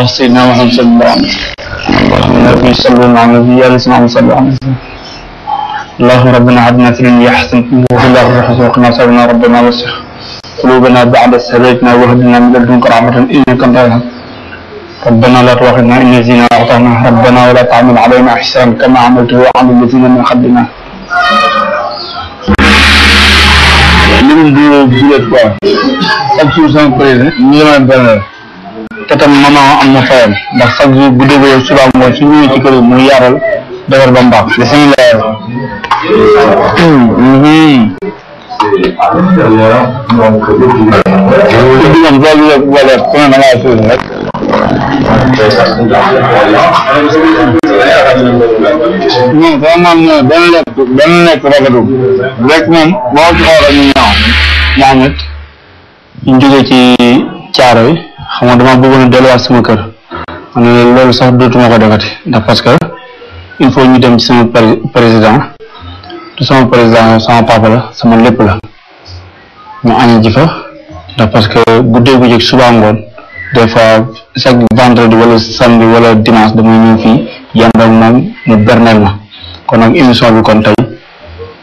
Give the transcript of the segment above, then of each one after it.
سيدنا محمد صلى الله عليه وسلم النبي صلى الله عليه وسلم صلى الله عليه وسلم اللهم ربنا عدنا في الدنيا حسنة وفي الآخرة حسنة وقنا عذاب النار ربنا وسع قلوبنا بعد إذ هديتنا وهب لنا من لدنك رحمة إنك أنت الوهاب ربنا لا تؤاخذنا إن نسينا أو أخطأنا ربنا ولا تعمل علينا إحسانا كما عملته على الذين من قبلنا chaque jour sama président ñu la benn te tam maman am na fayam ndax chaque jour bu déggee suba mooy su ñëwee ci kër yi muy yaaral defar ba mbaax li suñu leer non vraiment non benn lekk rafetul rek moom boo ci xoolal ñu ñaaw Mohamed ñu jógee ci caaro yi xam nga dama bëggoon a delluwaat sama kër ma ne loolu sax dootuma ko defati ndax parce que il faut ñu dem ci sama président te sama président sama papa la sama lépp la ñu añ ji fa ndax parce que guddee gu jëkk suba ngoon des fois chaque vendredi wala samedi wala dimanche damay ñëw fii yànd ak moom mu berneel ma kon nag émission bi kon tey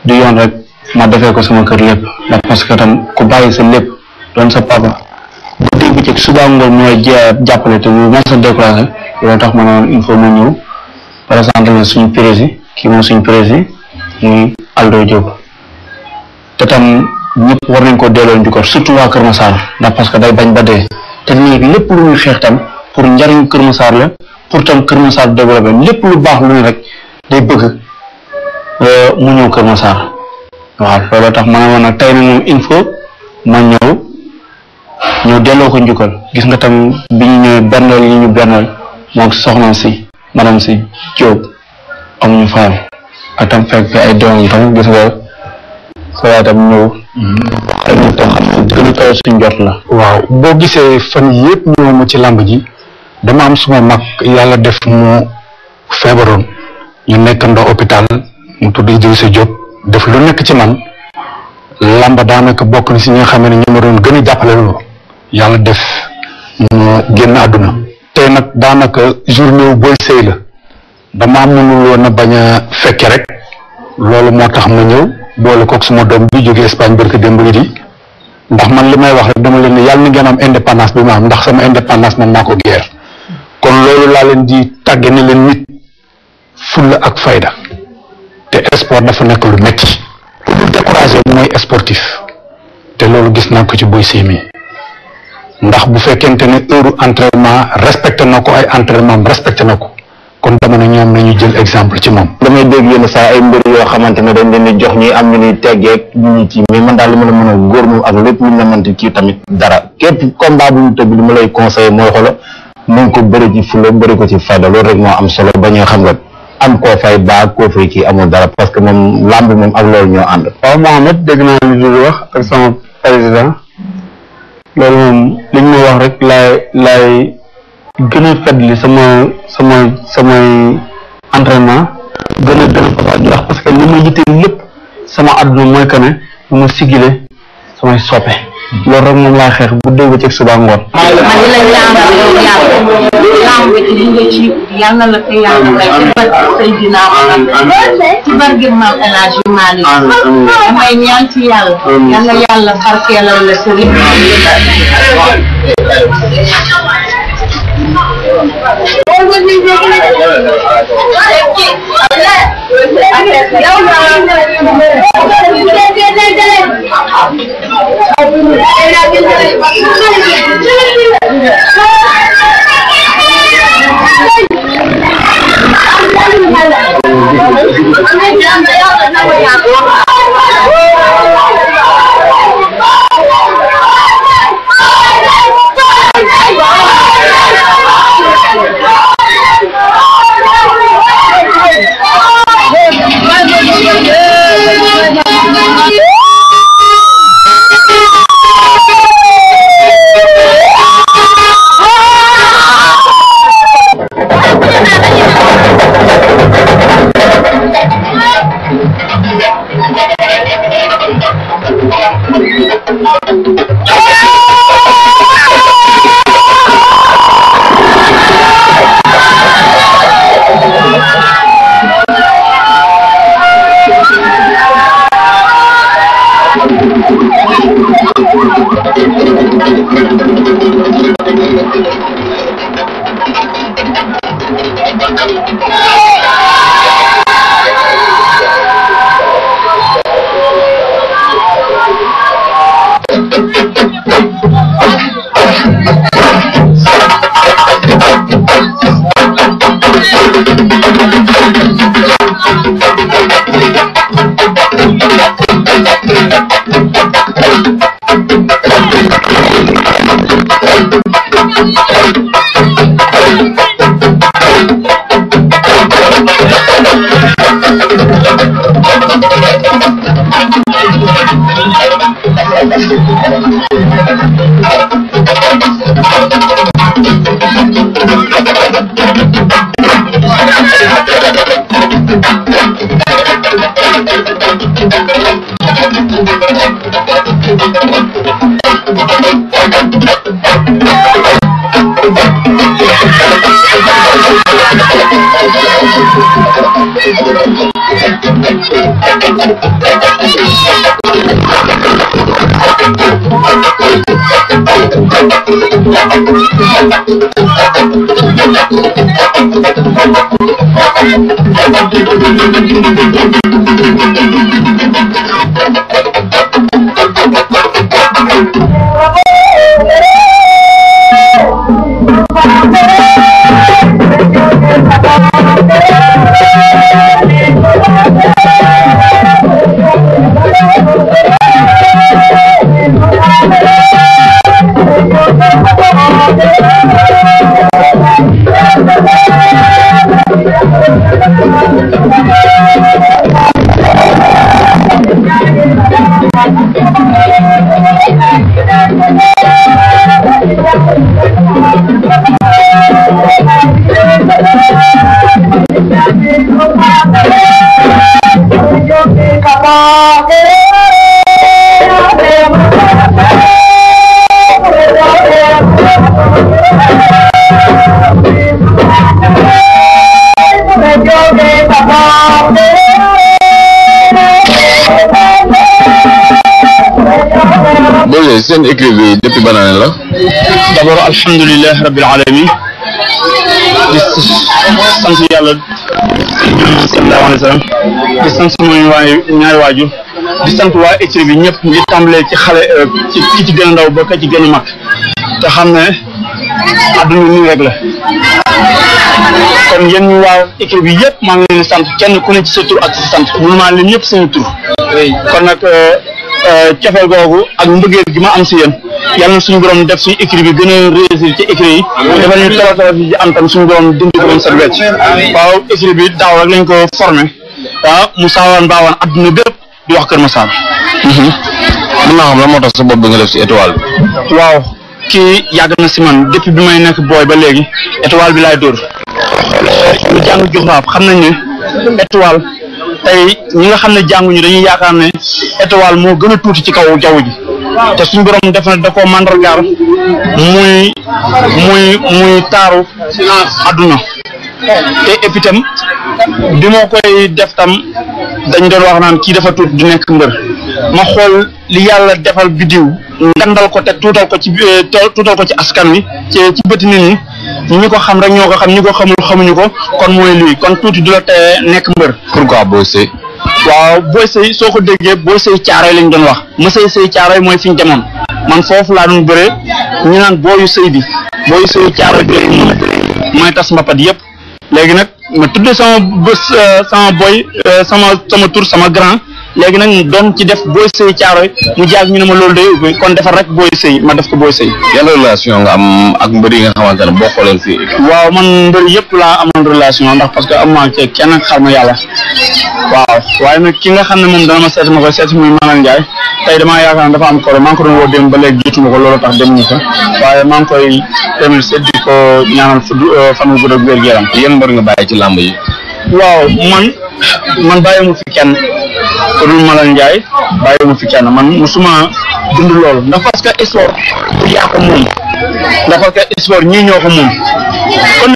du yoon rek ma defee ko sama kër lépp ndax parce que tam ku bàyyi sa lépp doon sa papa guddee gu jëkk suba ngoon mooy jàppale te bu ma sa découragé loolu tax ma ne woon il faut ma ñëw présenté la suñu président kii moom suñu président muy Aldo Diop te tam ñëpp war nañ ko delloo njukkal surtout waa Kër Massar ndax parce que day bañ ba dee te léegi lépp lu ñu xeex tam pour njariñ Kër Massar la pour tam Kër Massar développé lépp lu baax lu ne rek day bëgg mu ñëw Kër Massar waaw loolu tax ma ne woon nag tey na moom il faut ma ñëw delloo ko njukkal gis nga tam bi ñu ñëwee berneel yi ñu berneel moom soxna si madame si Diop amuñu fayam ak tam fekk ay doomam tam gis nga sa waay tam ñëw dañu tam xam ne gën a kaw suñ jot la waaw boo gisee fan yëpp ñëw ma ci làmb ji dama am suma mag yàlla def mu feebaroon ñu nekkandoo hôpital mu tudd Idrissa Diop def lu nekk ci man làmb daanaka bokk na si ñi nga xam ne ñu ma doon gën a jàppale loolu yàlla def mu génn àdduna tey nag daanaka journée booy sëy la dama mënul woon a bañ a fekke rek loolu moo tax ma ñëw boole kook suma doom bi jóge Espagne barke démb di ndax man li may wax rek dama leen ne yàlla ni ngeen am indépendance bi ma am ndax sama indépendance man maa ko guerre kon loolu laa leen di tàgge ne leen nit fulla ak fayda te sport dafa nekk lu métti lu découragé mooy sportif te loolu gis naa ko ci Boy Sey mi ndax bu fekkente ne heure entraînement respecté na ko ay entraînement respecté na ko kon dama ne ñoom nañu jël exemple ci moom. damay dégg yenn saa ay mbir yoo xamante ne dañ leen di jox ñi am ñu ni teggeeg ñu ci mais man daal li ma la mën a góor moom ak lépp lu ñu la mënti kii tamit dara képp combat bu ñu tëgg li ma lay conseillé mooy xoolal nañ ko bëri ci fulla bëri ko ci fayda loolu rek moo am solo ba ñu xam nga am koo fay baa koo fay kii amul dara parce que moom làmb moom ak loolu ñoo ànd. waaw Mohamed dégg naa li du wax ak sama président loolu moom li ñu ma wax rek laay gën a fëtli samay entraînement gën a fa ndax parce que li ma yitteel lépp sama àdduna mooy que ne lu ma sigile samay soppe loolu rek moom laa xeex bu dégg ci suba ngoon. man di la ñaanal yow yàlla lamb ci li nga ci yal na la ko yàlla may ci barke Seydina Muhammad ci barke Maam El Hadji Malick damay ñaan ci yàlla yal na yàlla barkeelal la sëriñ seen équipe bi depuis ban année la. d'abord alhamdulilah rabbil alamin di sant yàlla sallallahu alayhi wa sallam di sant sama ñaari waajur di sant waa équipe bi ñëpp di tàmbalee ci xale ki ci gën a ndaw ba ka ci gën a mag te xam ne adduna nii rek la kon yéen ñu waa équipe bi yëpp maa ngi leen di sant kenn ku ne ci sa tur ak sa sant mënumaa leen ñëpp seen tur kon nag cofeel googu ak mbëggeel gi ma am si yéen yàlla na suñu borom def suñu équipe bi gën a réussir ci équipe yi defal ñu tawat yi am tam suñu borom dindi ko doon set wecc waaw équipe bi daaw rek lañ ko formé waaw mu saawaan baawaan adduna bépp di wax Kër Massar. mën naa xam la moo tax sa bopp bi nga def si étoile bi. waaw kii yàgg na si man depuis bi may nekk booy ba léegi étoile bi laay dóor ñu jàng joxraab xam nañ ne étoile tey ñi nga xam ne jànguñu dañuy yaakaar ne étoile moo gën a tuuti ci kaw jaww ji te suñu borom def na da koo mandargaal muy taaru adduna te et puis tam bi moo koy def tam dañ doon wax naan kii dafa tuut di nekk mbër ma xool li yàlla defal biddiw ngandal ko te tuutal ko ci askan wi ci bëti nit ñi ñi ko xam rek ñoo ko xam ñi ko xamul xamuñu ko kon mooy lii kon tuuti du la te nekk mbër. pourquoi Boy Seye. waaw Boy Seye soo ko déggee Boy Seye caaroy lañ doon wax ma sëy caaroy mooy fi ñu demoon man foofu laa doon bëree ñu naan booyu sëy bi booyu sëy caaroy bi mooy tas mbapat yëpp léegi nag ma tuddee sama bés sama boy sama tur sama grand léegi nag doon ci def Boy Seye caaroy mu jaag ñu ne ma loolu day ubbi kon defal rek Boy Seye ma def ko Boy Seye. yan relation nga am ak mbër yi nga xamante ne boo xoolee fii. waaw man mbër yëpp laa amoon relation ndax parce que am naa ci kenn xar ma yàlla waaw waaye nag ki nga xam ne moom dana ma seet ma koy seet muy Malang Ndiaye tey damaa yaakaar ne dafa am koro maa ngi ko doon woo dem ba léegi jotuma ko loolu tax dem ñu ko waaye maa ngi koy remercier di ko ñaanal fan wu gudd ak wér gu yaram. yéen mbër nga bàyyi ci làmb yi. waaw man bàyyi mu fi kenn ku dul Malang Ndiaye bàyyi mu fi kenn man musuma dund loolu ndax parce que sport yaa ko moom ndax parce que sport ñii ñoo ko moom kon